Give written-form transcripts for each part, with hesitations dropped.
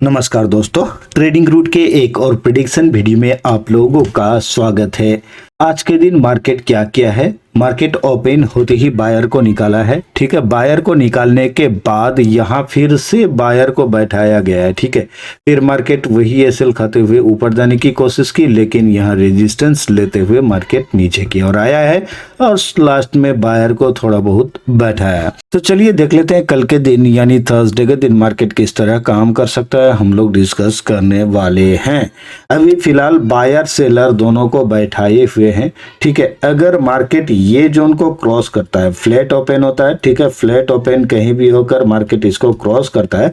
नमस्कार दोस्तों, trading route के एक और प्रिडिक्शन वीडियो में आप लोगों का स्वागत है। आज के दिन मार्केट क्या किया है? मार्केट ओपन होते ही बायर को निकाला है। ठीक है, बायर को निकालने के बाद यहाँ फिर से बायर को बैठाया गया है। ठीक है, फिर मार्केट वही एसएल खाते हुए ऊपर जाने की कोशिश की, लेकिन यहाँ रेजिस्टेंस लेते हुए मार्केट नीचे की ओर आया है और लास्ट में बायर को थोड़ा बहुत बैठाया। तो चलिए देख लेते हैं कल के दिन यानी थर्सडे के दिन मार्केट किस तरह काम कर सकता है, हम लोग डिस्कस करने वाले हैं। अभी फिलहाल बायर सेलर दोनों को बैठाए हुए हैं। ठीक है, अगर मार्केट ये जोन को क्रॉस करता है, फ्लैट ओपन होता है, ठीक है, फ्लैट ओपन कहीं भी होकर मार्केट इसको क्रॉस करता है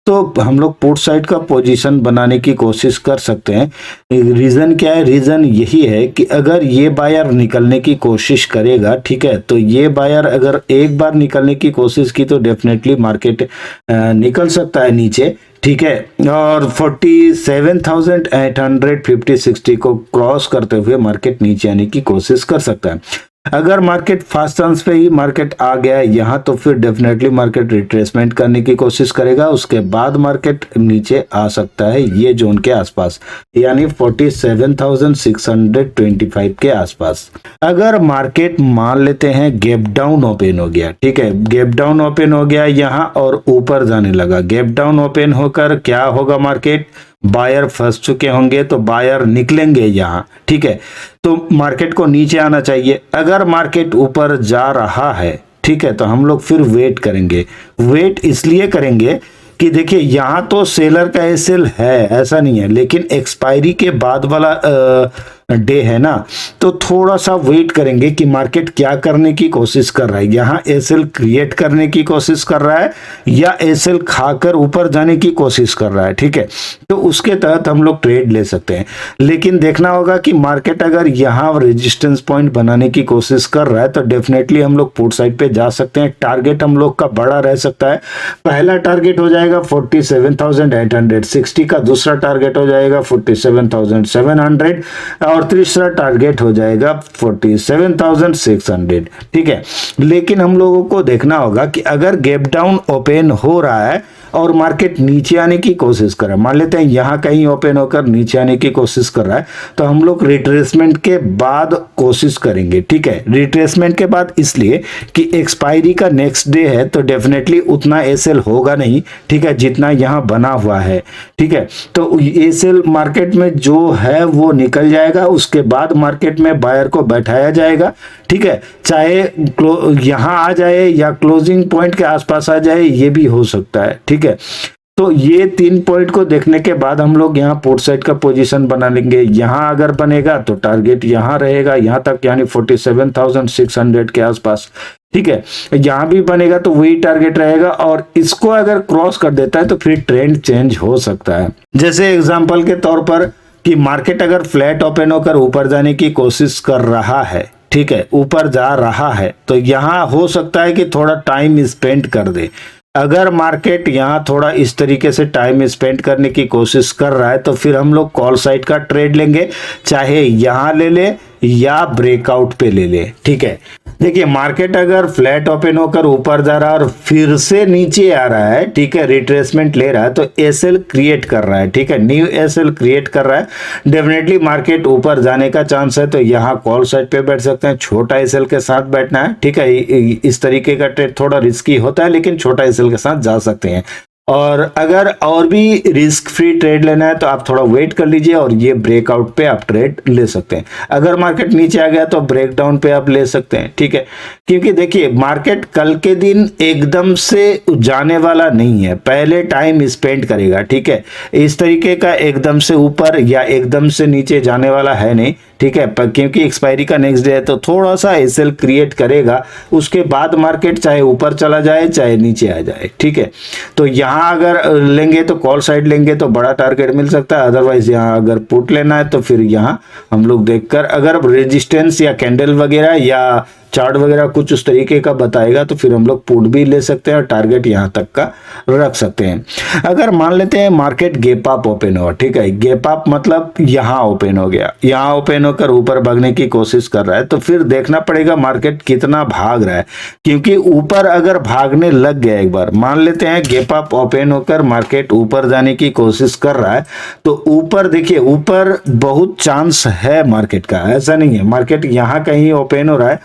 तो हम लोग पुट साइड का पोजीशन बनाने की कोशिश कर सकते हैं। रीजन क्या है? रीजन यही है कि अगर ये बायर निकलने की कोशिश करेगा, ठीक है, तो ये बायर अगर एक बार निकलने की कोशिश की तो डेफिनेटली मार्केट निकल सकता है नीचे। ठीक है, और 47,850-60 को क्रॉस करते हुए मार्केट नीचे आने की कोशिश कर सकता है। अगर मार्केट फास्ट चांस पे ही मार्केट आ गया यहाँ तो फिर डेफिनेटली मार्केट रिट्रेसमेंट करने की कोशिश करेगा, उसके बाद मार्केट नीचे आ सकता है ये जोन के आसपास यानी 47,625 के आसपास। अगर मार्केट मान लेते हैं गैप डाउन ओपन हो गया, ठीक है, गैप डाउन ओपन हो गया यहाँ और ऊपर जाने लगा, गैप डाउन ओपन होकर क्या होगा, मार्केट बायर फंस चुके होंगे तो बायर निकलेंगे यहाँ। ठीक है, तो मार्केट को नीचे आना चाहिए। अगर मार्केट ऊपर जा रहा है, ठीक है, तो हम लोग फिर वेट करेंगे। वेट इसलिए करेंगे कि देखिए यहाँ तो सेलर का एसएल है, ऐसा नहीं है, लेकिन एक्सपायरी के बाद वाला डे है ना, तो थोड़ा सा वेट करेंगे कि मार्केट क्या करने की कोशिश कर रहा है। यहाँ एसएल क्रिएट करने की कोशिश कर रहा है या एसएल खाकर ऊपर जाने की कोशिश कर रहा है। ठीक है, तो उसके तहत हम लोग ट्रेड ले सकते हैं, लेकिन देखना होगा कि मार्केट अगर यहाँ रेजिस्टेंस पॉइंट बनाने की कोशिश कर रहा है तो डेफिनेटली हम लोग पुट साइड पे जा सकते हैं। टारगेट हम लोग का बड़ा रह सकता है। पहला टारगेट हो जाएगा 47,860 का, दूसरा टारगेट हो जाएगा 47,700 और तीसरा टारगेट हो जाएगा 47,600। ठीक है, लेकिन हम लोगों को देखना होगा कि अगर गैप डाउन ओपन हो रहा है और मार्केट नीचे आने की कोशिश कर रहा है, मान लेते हैं यहाँ कहीं ओपन होकर नीचे आने की कोशिश कर रहा है, तो हम लोग रिट्रेसमेंट के बाद कोशिश करेंगे। ठीक है, रिट्रेसमेंट के बाद इसलिए कि एक्सपायरी का नेक्स्ट डे है तो डेफिनेटली उतना एसएल होगा नहीं, ठीक है, जितना यहाँ बना हुआ है। ठीक है, तो एसएल मार्केट में जो है वो निकल जाएगा, उसके बाद मार्केट में बायर को बैठाया जाएगा। ठीक है, चाहे यहाँ आ जाए या क्लोजिंग पॉइंट के आसपास आ जाए, ये भी हो सकता है। ठीक है, तो ये 3 पॉइंट को देखने के बाद हम लोग यहाँ पुट साइड का पोजीशन बना लेंगे। यहाँ अगर बनेगा तो टारगेट यहाँ रहेगा, यहाँ तक यानी 47,600 के आसपास। ठीक है, यहाँ भी बनेगा तो वही टारगेट रहेगा और इसको अगर क्रॉस कर देता है तो फिर ट्रेंड चेंज हो सकता है। जैसे एग्जाम्पल के तौर पर कि मार्केट अगर फ्लैट ओपन होकर ऊपर जाने की कोशिश कर रहा है, ठीक है, ऊपर जा रहा है, तो यहाँ हो सकता है कि थोड़ा टाइम स्पेंड कर दे। अगर मार्केट यहाँ थोड़ा इस तरीके से टाइम स्पेंड करने की कोशिश कर रहा है तो फिर हम लोग कॉल साइड का ट्रेड लेंगे, चाहे यहाँ ले ले या ब्रेकआउट पे ले ले। ठीक है, देखिए मार्केट अगर फ्लैट ओपन होकर ऊपर जा रहा है और फिर से नीचे आ रहा है, ठीक है, रिट्रेसमेंट ले रहा है तो एसएल क्रिएट कर रहा है। ठीक है, न्यू एसएल क्रिएट कर रहा है, डेफिनेटली मार्केट ऊपर जाने का चांस है, तो यहाँ कॉल साइड पे बैठ सकते हैं। छोटा एसएल के साथ बैठना है। ठीक है, इस तरीके का ट्रेड थोड़ा रिस्की होता है, लेकिन छोटा एसएल के साथ जा सकते हैं। और अगर और भी रिस्क फ्री ट्रेड लेना है तो आप थोड़ा वेट कर लीजिए और ये ब्रेकआउट पे आप ट्रेड ले सकते हैं। अगर मार्केट नीचे आ गया तो ब्रेकडाउन पे आप ले सकते हैं। ठीक है, क्योंकि देखिए मार्केट कल के दिन एकदम से जाने वाला नहीं है, पहले टाइम स्पेंड करेगा। ठीक है, इस तरीके का एकदम से ऊपर या एकदम से नीचे जाने वाला है नहीं। ठीक है, क्योंकि एक्सपायरी का नेक्स्ट डे है तो थोड़ा सा एसएल क्रिएट करेगा, उसके बाद मार्केट चाहे ऊपर चला जाए चाहे नीचे आ जाए। ठीक है, तो यहाँ अगर लेंगे तो कॉल साइड लेंगे तो बड़ा टारगेट मिल सकता है, अदरवाइज यहाँ अगर पुट लेना है तो फिर यहाँ हम लोग देखकर अगर रेजिस्टेंस या कैंडल वगैरह या चार्ट वगैरह कुछ उस तरीके का बताएगा तो फिर हम लोग पुट भी ले सकते हैं और टारगेट यहाँ तक का रख सकते हैं। अगर मान लेते हैं मार्केट गैप अप ओपन हुआ, ठीक है, गैप अप मतलब यहाँ ओपन हो गया, यहाँ ओपन होकर ऊपर भागने की कोशिश कर रहा है, तो फिर देखना पड़ेगा मार्केट कितना भाग रहा है, क्योंकि ऊपर अगर भागने लग गया, एक बार मान लेते हैं गैप अप ओपन होकर मार्केट ऊपर जाने की कोशिश कर रहा है, तो ऊपर देखिए, ऊपर बहुत चांस है मार्केट का, ऐसा नहीं है, मार्केट यहाँ कहीं ओपन हो रहा है,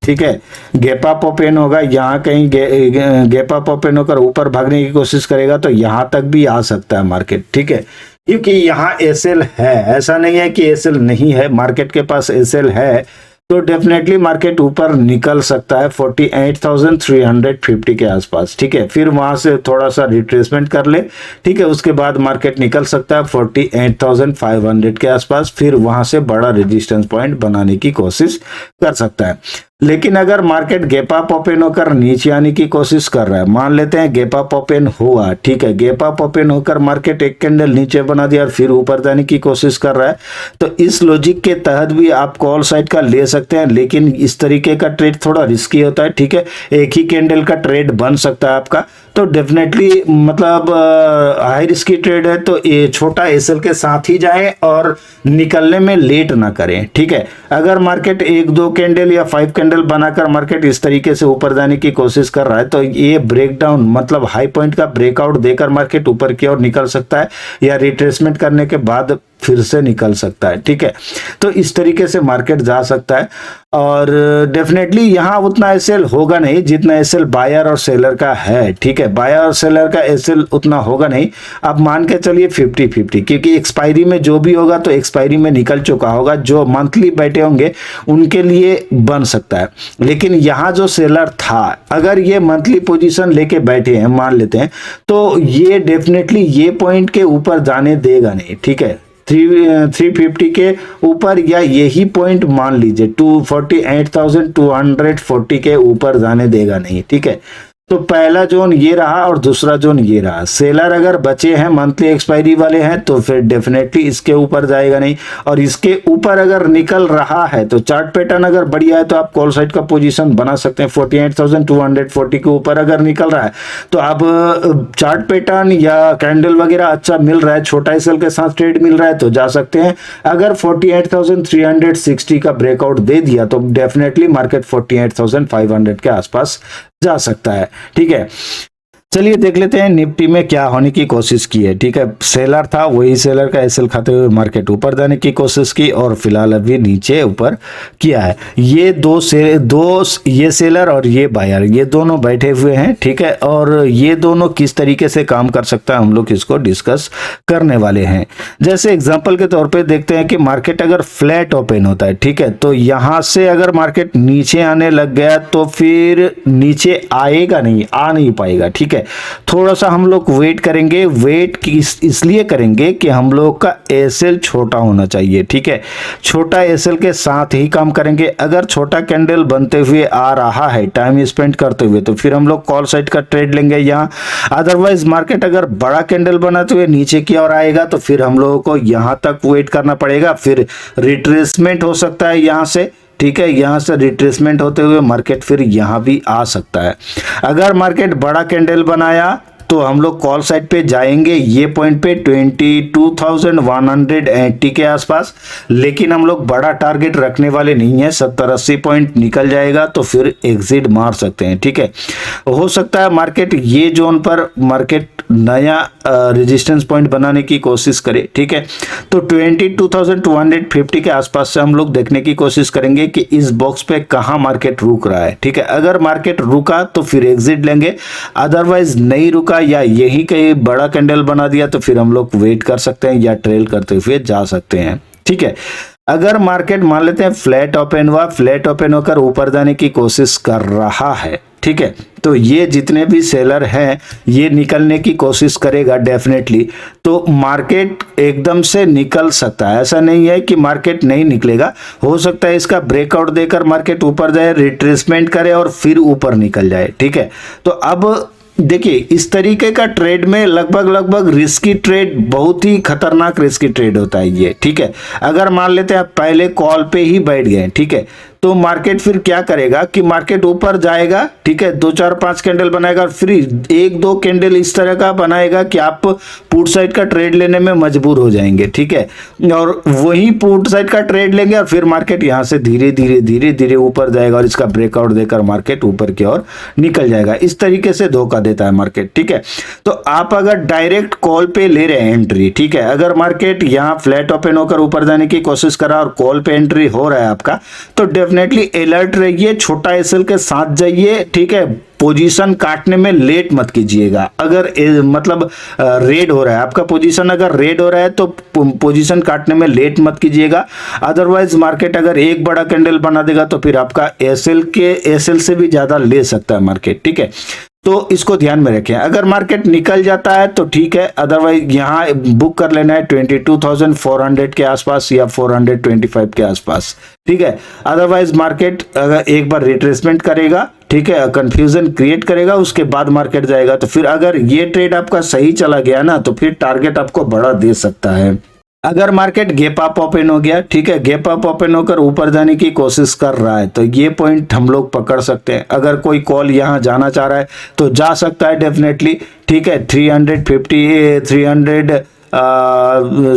ठीक है, गैप अप ओपन होगा, यहाँ कहीं गैप अप ओपन होकर ऊपर भागने की कोशिश करेगा तो यहाँ तक भी आ सकता है मार्केट, ठीक है, क्योंकि यहाँ एसएल है, ऐसा नहीं है कि एसएल नहीं है, मार्केट के पास एसएल है, तो डेफिनेटली मार्केट ऊपर निकल सकता है 48,350 के आसपास, ठीक है, फिर वहां से थोड़ा सा रिट्रेसमेंट कर ले, ठीक है, उसके बाद मार्केट निकल सकता है 48,500 के आसपास, फिर वहां से बड़ा रेजिस्टेंस पॉइंट बनाने की कोशिश कर सकता है। लेकिन अगर मार्केट गैप अप ओपन होकर नीचे आने की कोशिश कर रहा है, मान लेते हैं गैप अप ओपन हुआ, ठीक है, गैप अप ओपन होकर मार्केट एक कैंडल नीचे बना दिया और फिर ऊपर जाने की कोशिश कर रहा है, तो इस लॉजिक के तहत भी आप कॉल साइड का ले सकते हैं, लेकिन इस तरीके का ट्रेड थोड़ा रिस्की होता है, ठीक है, एक ही कैंडल का ट्रेड बन सकता है आपका, तो डेफिनेटली मतलब हाई रिस्की ट्रेड है, तो ये छोटा एसएल के साथ ही जाएं और निकलने में लेट ना करें, ठीक है। अगर मार्केट एक दो कैंडल या 5 कैंडल बनाकर मार्केट इस तरीके से ऊपर जाने की कोशिश कर रहा है, तो ये ब्रेकडाउन मतलब हाई पॉइंट का ब्रेकआउट देकर मार्केट ऊपर की ओर निकल सकता है, या रिट्रेसमेंट करने के बाद फिर से निकल सकता है, ठीक है, तो इस तरीके से मार्केट जा सकता है। और डेफिनेटली यहाँ उतना एसएल होगा नहीं जितना एसएल बायर और सेलर का है, ठीक है, बायर और सेलर का एसएल उतना होगा नहीं, आप मान के चलिए 50-50, क्योंकि एक्सपायरी में जो भी होगा तो एक्सपायरी में निकल चुका होगा, जो मंथली बैठे होंगे उनके लिए बन सकता है, लेकिन यहाँ जो सेलर था अगर ये मंथली पोजीशन लेके बैठे हैं मान लेते हैं, तो ये डेफिनेटली ये पॉइंट के ऊपर जाने देगा नहीं, ठीक है, 350 के ऊपर, या यही पॉइंट मान लीजिए 48,240 के ऊपर जाने देगा नहीं, ठीक है। तो पहला जोन ये रहा और दूसरा जोन ये रहा, सेलर अगर बचे हैं मंथली एक्सपायरी वाले हैं तो फिर डेफिनेटली इसके ऊपर जाएगा नहीं, और इसके ऊपर अगर निकल रहा है तो चार्ट पैटर्न अगर बढ़िया है तो आप कॉल साइड का पोजीशन बना सकते हैं। 48,240 के ऊपर अगर निकल रहा है तो आप चार्ट पैटर्न या कैंडल वगैरह अच्छा मिल रहा है, छोटा एसएल के साथ ट्रेड मिल रहा है तो जा सकते हैं। अगर 48,360 का ब्रेकआउट दे दिया तो डेफिनेटली मार्केट 48,500 के आसपास जा सकता है, ठीक है। चलिए देख लेते हैं निफ्टी में क्या होने की कोशिश की है, ठीक है, सेलर था, वही सेलर का एसएल खाते हुए मार्केट ऊपर जाने की कोशिश की और फिलहाल अभी नीचे ऊपर किया है। ये दो ये सेलर और ये बायर, ये दोनों बैठे हुए हैं, ठीक है, और ये दोनों किस तरीके से काम कर सकता है हम लोग इसको डिस्कस करने वाले हैं। जैसे एग्जांपल के तौर पे देखते हैं कि मार्केट अगर फ्लैट ओपन होता है, ठीक है, तो यहां से अगर मार्केट नीचे आने लग गया तो फिर नीचे आएगा नहीं, आ नहीं पाएगा, ठीक है, थोड़ा सा हम लोग वेट करेंगे। वेट इसलिए करेंगे कि हम लोग का एसएल छोटा होना चाहिए, ठीक है, छोटा एसएल के साथ ही काम करेंगे। अगर छोटा कैंडल बनते हुए आ रहा है टाइम स्पेंड करते हुए तो फिर हम लोग कॉल साइड का ट्रेड लेंगे यहाँ। अदरवाइज मार्केट अगर बड़ा कैंडल बनाते हुए नीचे की ओर आएगा तो फिर हम लोगों को यहाँ तक वेट करना पड़ेगा, फिर रिट्रेसमेंट हो सकता है यहाँ से, ठीक है, यहां से रिट्रेसमेंट होते हुए मार्केट फिर यहां भी आ सकता है। अगर मार्केट बड़ा कैंडल बनाया तो हम लोग कॉल साइड पे जाएंगे ये पॉइंट पे 22,180 के आसपास, लेकिन हम लोग बड़ा टारगेट रखने वाले नहीं है, 70-80 पॉइंट निकल जाएगा तो फिर एग्जिट मार सकते हैं, ठीक है। हो सकता है मार्केट ये जोन पर मार्केट नया रेजिस्टेंस पॉइंट बनाने की कोशिश करे, ठीक है, तो 22,250 के आसपास से हम लोग देखने की कोशिश करेंगे कि इस बॉक्स पे कहां मार्केट रुक रहा है, ठीक है। अगर मार्केट रुका तो फिर एग्जिट लेंगे, अदरवाइज नहीं रुका या यही कहीं बड़ा कैंडल बना दिया तो फिर हम लोग वेट कर सकते हैं या ट्रेल करते हुए जा सकते हैं, ठीक है। अगर मार्केट मान लेते हैं फ्लैट ओपन हुआ, फ्लैट ओपन होकर ऊपर जाने की कोशिश कर रहा है, ठीक है, तो ये जितने भी सेलर हैं ये निकलने की कोशिश करेगा डेफिनेटली, तो मार्केट एकदम से निकल सकता है, ऐसा नहीं है कि मार्केट नहीं निकलेगा, हो सकता है इसका ब्रेकआउट देकर मार्केट ऊपर जाए, रिट्रेसमेंट करे और फिर ऊपर निकल जाए, ठीक है। तो अब देखिए इस तरीके का ट्रेड में लगभग रिस्की ट्रेड, बहुत ही खतरनाक रिस्की ट्रेड होता है ये, ठीक है। अगर मान लेते हैं आप पहले कॉल पे ही बैठ गए, ठीक है, तो मार्केट फिर क्या करेगा कि मार्केट ऊपर जाएगा, ठीक है, 2 4 5 कैंडल बनाएगा, फिर 1 2 कैंडल इस तरह का बनाएगा कि आप पुट साइड का ट्रेड लेने में मजबूर हो जाएंगे, ठीक है, और वही पुट साइड का ट्रेड लेंगे और फिर मार्केट यहां से धीरे धीरे धीरे धीरे ऊपर जाएगा और इसका ब्रेकआउट देकर मार्केट ऊपर की ओर निकल जाएगा। इस तरीके से धोखा देता है मार्केट, ठीक है। तो आप अगर डायरेक्ट कॉल पे ले रहे हैं एंट्री, ठीक है, अगर मार्केट यहां फ्लैट ओपन होकर ऊपर जाने की कोशिश करा और कॉल पे एंट्री हो रहा है आपका, तो डेफिनेटली अलर्ट रहिए, छोटा एसएल के साथ जाइए, ठीक है, पोजीशन काटने में लेट मत कीजिएगा। अगर मतलब रेड हो रहा है आपका पोजीशन, अगर रेड हो रहा है तो पोजीशन काटने में लेट मत कीजिएगा। अदरवाइज मार्केट अगर एक बड़ा कैंडल बना देगा तो फिर आपका एसएल से भी ज्यादा ले सकता है मार्केट, ठीक है। तो इसको ध्यान में रखें। अगर मार्केट निकल जाता है तो ठीक है, अदरवाइज यहाँ बुक कर लेना है 22,400 के आसपास या 425 के आसपास, ठीक है। अदरवाइज मार्केट अगर एक बार रिट्रेसमेंट करेगा, ठीक है, कंफ्यूजन क्रिएट करेगा, उसके बाद मार्केट जाएगा, तो फिर अगर ये ट्रेड आपका सही चला गया ना तो फिर टारगेट आपको बड़ा दे सकता है। अगर मार्केट गैप अप ओपन हो गया, ठीक है, गैप अप ओपन होकर ऊपर जाने की कोशिश कर रहा है तो ये पॉइंट हम लोग पकड़ सकते हैं। अगर कोई कॉल यहां जाना चाह रहा है तो जा सकता है डेफिनेटली, ठीक है,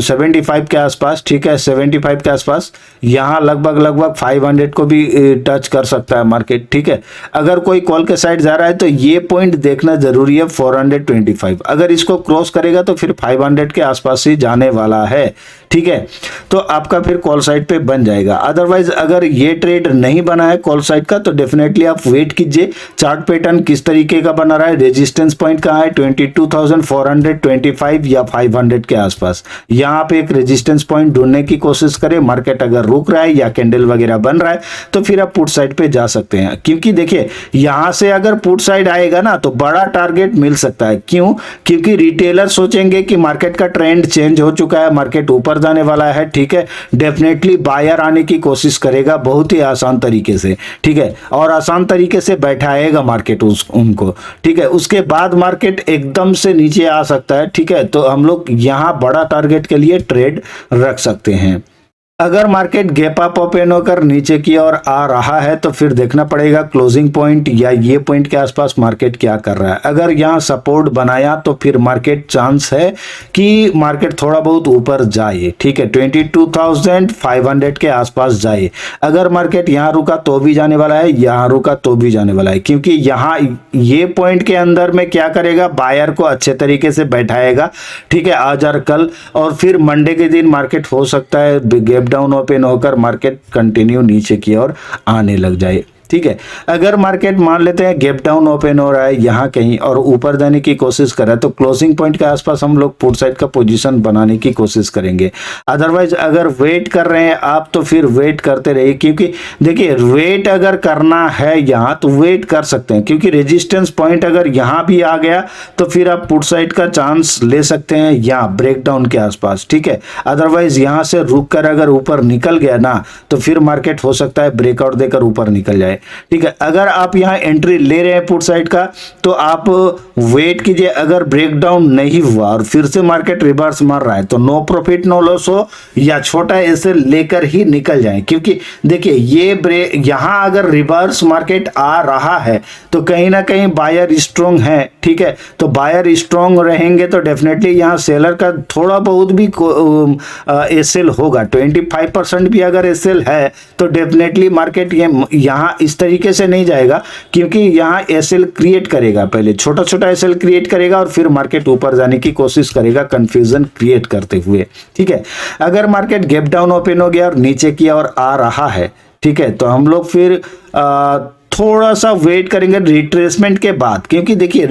75 के आसपास, ठीक है, 75 के आसपास, यहाँ लगभग 500 को भी टच कर सकता है मार्केट, ठीक है। अगर कोई कॉल के साइड जा रहा है तो ये पॉइंट देखना जरूरी है 425, अगर इसको क्रॉस करेगा तो फिर 500 के आसपास ही जाने वाला है, ठीक है, तो आपका फिर कॉल साइड पे बन जाएगा। अदरवाइज अगर ये ट्रेड नहीं बना है कॉल साइड का तो डेफिनेटली आप वेट कीजिए, चार्ट पैटर्न किस तरीके का बना रहा है, रेजिस्टेंस पॉइंट कहाँ है, 22,425 या 500 के आसपास, यहाँ पे एक रेजिस्टेंस पॉइंट ढूंढने की कोशिश करें। मार्केट अगर रुक रहा है या कैंडल वगैरह बन रहा है तो फिर आप पुट साइड पे जा सकते हैं, क्योंकि देखिए यहां से अगर पुट साइड आएगा ना तो बड़ा टारगेट मिल सकता है। क्यों? क्योंकि रिटेलर सोचेंगे कि मार्केट का ट्रेंड चेंज हो चुका है, मार्केट ऊपर जाने वाला है, ठीक है, डेफिनेटली बायर आने की कोशिश करेगा बहुत ही आसान तरीके से, ठीक है, और आसान तरीके से बैठाएगा मार्केट उनको, ठीक है। उसके बाद मार्केट एकदम से नीचे आ सकता है, ठीक है, तो हम लोग यहाँ बड़ा टारगेट के लिए ट्रेड रख सकते हैं। अगर मार्केट गैप अप ओपन होकर नीचे की ओर आ रहा है तो फिर देखना पड़ेगा क्लोजिंग पॉइंट या ये पॉइंट के आसपास मार्केट क्या कर रहा है। अगर यहाँ सपोर्ट बनाया तो फिर मार्केट चांस है कि मार्केट थोड़ा बहुत ऊपर जाए, ठीक है, 22,500 के आसपास जाए। अगर मार्केट यहाँ रुका तो भी जाने वाला है, यहाँ रुका तो भी जाने वाला है, क्योंकि यहाँ ये पॉइंट के अंदर में क्या करेगा, बायर को अच्छे तरीके से बैठाएगा, ठीक है, आज और कल, और फिर मंडे के दिन मार्केट हो सकता है गैप डाउन ओपन होकर मार्केट कंटिन्यू नीचे की ओर आने लग जाए, ठीक है। अगर मार्केट मान लेते हैं गैप डाउन ओपन हो रहा है यहाँ कहीं और ऊपर जाने की कोशिश कर रहा है तो क्लोजिंग पॉइंट के आसपास हम लोग पुट साइड का पोजीशन बनाने की कोशिश करेंगे। अदरवाइज अगर वेट कर रहे हैं आप तो फिर वेट करते रहिए, क्योंकि देखिए वेट अगर करना है यहाँ तो वेट कर सकते हैं, क्योंकि रेजिस्टेंस पॉइंट अगर यहाँ भी आ गया तो फिर आप पुट साइड का चांस ले सकते हैं यहाँ ब्रेकडाउन के आसपास, ठीक है। अदरवाइज यहाँ से रुक कर अगर ऊपर निकल गया ना तो फिर मार्केट हो सकता है ब्रेकआउट देकर ऊपर निकल जाए, ठीक है। अगर आप यहां एंट्री ले रहे हैं पुट साइड का तो आप वेट कीजिए, अगर ब्रेकडाउन नहीं हुआ और फिर से मार्केट रिवर्स मार रहा है तो नो प्रॉफिट नो लॉस हो या छोटा ऐसे लेकर ही निकल जाए, क्योंकि देखिए ये यहां अगर रिवर्स मार्केट आ रहा है तो कहीं ना कहीं बायर स्ट्रॉन्ग है, ठीक है, तो बायर स्ट्रॉन्ग रहेंगे तो डेफिनेटली यहां सेलर का थोड़ा बहुत भी एसएल होगा, 25% भी अगर एसएल है तो डेफिनेटली मार्केट यहां इस तरीके से नहीं जाएगा, क्योंकि यहां एसएल क्रिएट करेगा, पहले छोटा छोटा एसएल क्रिएट करेगा और फिर मार्केट ऊपर जाने की कोशिश करेगा कंफ्यूजन क्रिएट करते हुए, ठीक है। अगर मार्केट गैप डाउन ओपन हो गया और नीचे की ओर आ रहा है, ठीक है, तो हम लोग फिर थोड़ा सा वेट करेंगे रिट्रेसमेंट के बाद, क्योंकि देखिए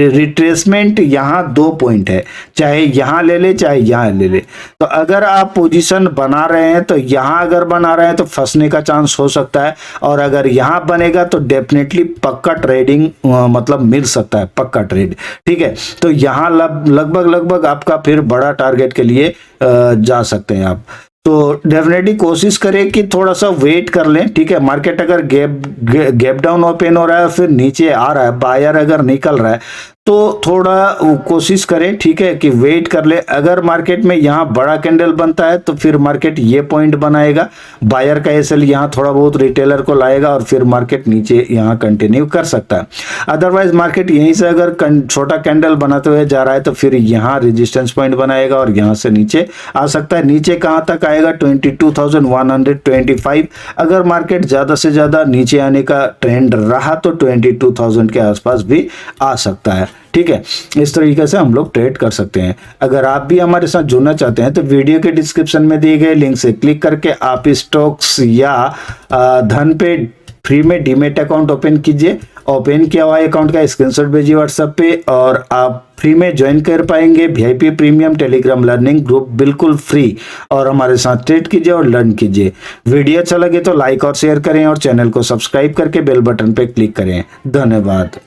रिट्रेसमेंट यहाँ 2 पॉइंट है, चाहे यहाँ ले ले चाहे यहाँ ले ले। तो अगर आप पोजीशन बना रहे हैं तो यहाँ अगर बना रहे हैं तो फंसने का चांस हो सकता है, और अगर यहाँ बनेगा तो डेफिनेटली पक्का ट्रेडिंग मतलब मिल सकता है, पक्का ट्रेड, ठीक है। तो यहाँ लगभग आपका फिर बड़ा टारगेट के लिए जा सकते हैं आप। तो डेफिनेटली कोशिश करें कि थोड़ा सा वेट कर लें, ठीक है। मार्केट अगर गैप डाउन ओपन हो रहा है फिर नीचे आ रहा है, बायर अगर निकल रहा है तो थोड़ा कोशिश करें, ठीक है, कि वेट कर ले। अगर मार्केट में यहाँ बड़ा कैंडल बनता है तो फिर मार्केट ये पॉइंट बनाएगा, बायर का एसएल यहाँ थोड़ा बहुत रिटेलर को लाएगा और फिर मार्केट नीचे यहाँ कंटिन्यू कर सकता है। अदरवाइज मार्केट यहीं से अगर छोटा कैंडल बनाते हुए जा रहा है तो फिर यहाँ रेजिस्टेंस पॉइंट बनाएगा और यहाँ से नीचे आ सकता है। नीचे कहाँ तक आएगा? 22,125। अगर मार्केट ज्यादा से ज्यादा नीचे आने का ट्रेंड रहा तो 22,000 के आसपास भी आ सकता है, ठीक है। इस तरीके से हम लोग ट्रेड कर सकते हैं। अगर आप भी हमारे साथ जुड़ना चाहते हैं तो वीडियो के डिस्क्रिप्शन में दिए गए लिंक से क्लिक करके आप स्टॉक्स या धन पे फ्री में डीमेट अकाउंट ओपन कीजिए। ओपन किया हुआ अकाउंट का स्क्रीनशॉट भेजिए व्हाट्सएप पे और आप फ्री में ज्वाइन कर पाएंगे VIP premium Telegram learning group, बिल्कुल फ्री। और हमारे साथ ट्रेड कीजिए और लर्न कीजिए। वीडियो अच्छा लगे तो लाइक और शेयर करें और चैनल को सब्सक्राइब करके बेल बटन पे क्लिक करें। धन्यवाद।